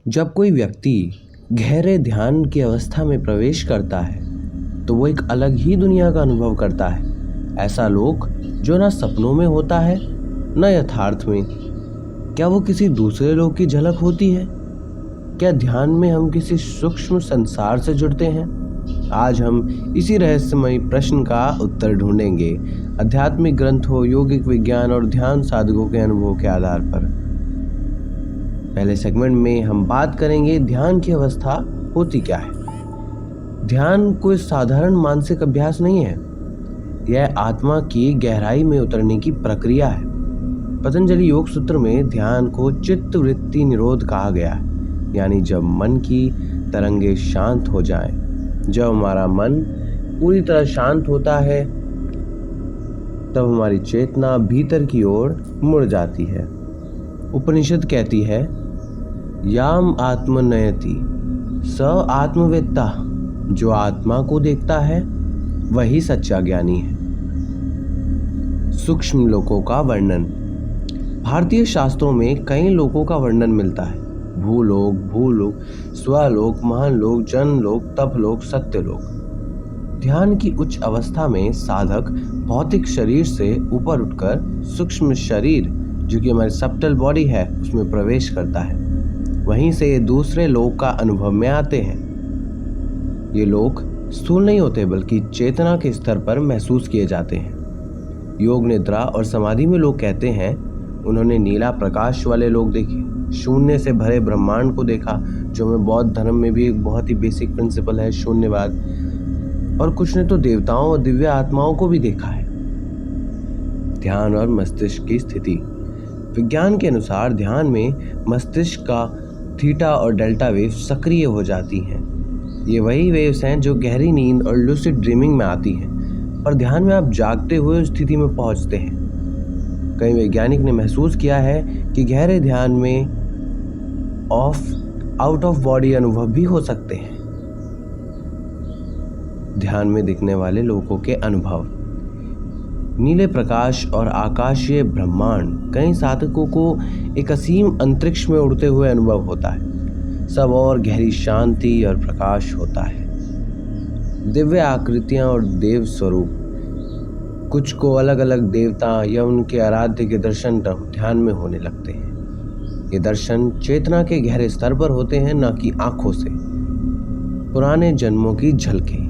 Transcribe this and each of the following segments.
जब कोई व्यक्ति गहरे ध्यान की अवस्था में प्रवेश करता है तो वो एक अलग ही दुनिया का अनुभव करता है। ऐसा लोक जो ना सपनों में होता है न यथार्थ में। क्या वो किसी दूसरे लोक की झलक होती है? क्या ध्यान में हम किसी सूक्ष्म संसार से जुड़ते हैं? आज हम इसी रहस्यमयी प्रश्न का उत्तर ढूंढेंगे, आध्यात्मिक ग्रंथों, यौगिक विज्ञान और ध्यान साधकों के अनुभव के आधार पर। पहले सेगमेंट में हम बात करेंगे ध्यान की अवस्था होती क्या है। ध्यान कोई साधारण मानसिक अभ्यास नहीं है, यह आत्मा की गहराई में उतरने की प्रक्रिया है। पतंजलि योग सूत्र में ध्यान को चित्त वृत्ति निरोध कहा गया है, यानी जब मन की तरंगे शांत हो जाएं, जब हमारा मन पूरी तरह शांत होता है तब हमारी चेतना भीतर की ओर मुड़ जाती है। उपनिषद कहती है, याम आत्मनयति स आत्मवेत्ता, जो आत्मा को देखता है वही सच्चा ज्ञानी है। सूक्ष्म लोकों का वर्णन। भारतीय शास्त्रों में कई लोकों का वर्णन मिलता है। भूलोक, स्वलोक, महानलोक, जनलोक, तपलोक, सत्यलोक। ध्यान की उच्च अवस्था में साधक भौतिक शरीर से ऊपर उठकर सूक्ष्म शरीर, जो कि हमारी सब्टल बॉडी है, उसमें प्रवेश करता है। वहीं से ये दूसरे लोक का अनुभव में आते हैं। ये लोक स्थूल नहीं होते बल्कि चेतना के स्तर पर महसूस किए जाते हैं। योग निद्रा और समाधि में लोग कहते हैं उन्होंने नीला प्रकाश वाले लोग देखे, शून्य से भरे ब्रह्मांड को देखा, जो हमें बौद्ध धर्म में भी एक बहुत ही बेसिक प्रिंसिपल है, शून्यवाद। और कुछ ने तो देवताओं और दिव्य आत्माओं को भी देखा है। ध्यान और मस्तिष्क की स्थिति। विज्ञान के अनुसार ध्यान में मस्तिष्क का थीटा और डेल्टा वेव सक्रिय हो जाती हैं। ये वही वेव्स हैं जो गहरी नींद और लूसिड ड्रीमिंग में आती हैं, और ध्यान में आप जागते हुए उस स्थिति में पहुंचते हैं। कई वैज्ञानिक ने महसूस किया है कि गहरे ध्यान में आउट ऑफ बॉडी अनुभव भी हो सकते हैं। ध्यान में दिखने वाले लोगों के अनुभव। नीले प्रकाश और आकाशीय ब्रह्मांड कई साधकों को एक असीम अंतरिक्ष में उड़ते हुए अनुभव होता है। सब और गहरी शांति और प्रकाश होता है। दिव्य आकृतियां और देव स्वरूप। कुछ को अलग अलग देवता या उनके आराध्य के दर्शन ध्यान में होने लगते हैं। ये दर्शन चेतना के गहरे स्तर पर होते हैं, न कि आंखों से। पुराने जन्मों की झलकें।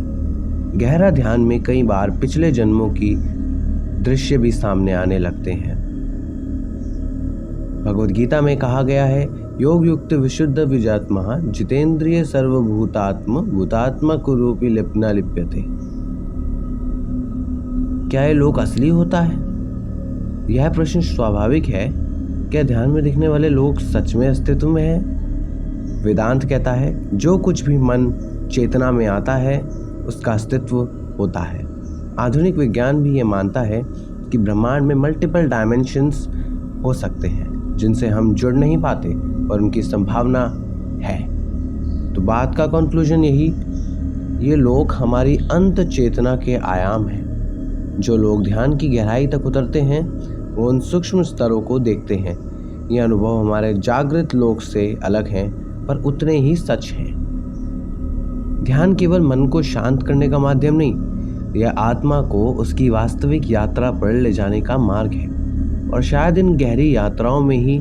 गहरा ध्यान में कई बार पिछले जन्मों की दृश्य भी सामने आने लगते हैं। भगवद गीता में कहा गया है, योग युक्त विशुद्ध विजात्मा जितेंद्रिय सर्वभूतात्म भूतात्मा कुरूपी लिप्ना लिप्यते। क्या ये लोक असली होता है? यह प्रश्न स्वाभाविक है। क्या ध्यान में दिखने वाले लोग सच में अस्तित्व में है? वेदांत कहता है, जो कुछ भी मन चेतना में आता है उसका अस्तित्व होता है। आधुनिक विज्ञान भी ये मानता है कि ब्रह्मांड में मल्टीपल डायमेंशंस हो सकते हैं जिनसे हम जुड़ नहीं पाते, पर उनकी संभावना है। तो बात का कंक्लूजन यही, ये लोक हमारी अंत चेतना के आयाम हैं। जो लोग ध्यान की गहराई तक उतरते हैं वो उन सूक्ष्म स्तरों को देखते हैं। ये अनुभव हमारे जागृत लोक से अलग हैं, पर उतने ही सच हैं। ध्यान केवल मन को शांत करने का माध्यम नहीं, यह आत्मा को उसकी वास्तविक यात्रा पर ले जाने का मार्ग है। और शायद इन गहरी यात्राओं में ही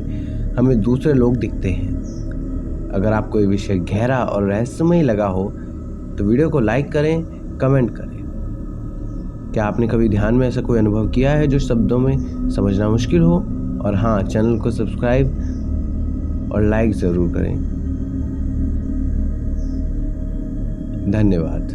हमें दूसरे लोग दिखते हैं। अगर आपको ये विषय गहरा और रहस्यमय लगा हो तो वीडियो को लाइक करें, कमेंट करें। क्या आपने कभी ध्यान में ऐसा कोई अनुभव किया है जो शब्दों में समझना मुश्किल हो? और हाँ, चैनल को सब्सक्राइब और लाइक ज़रूर करें। धन्यवाद।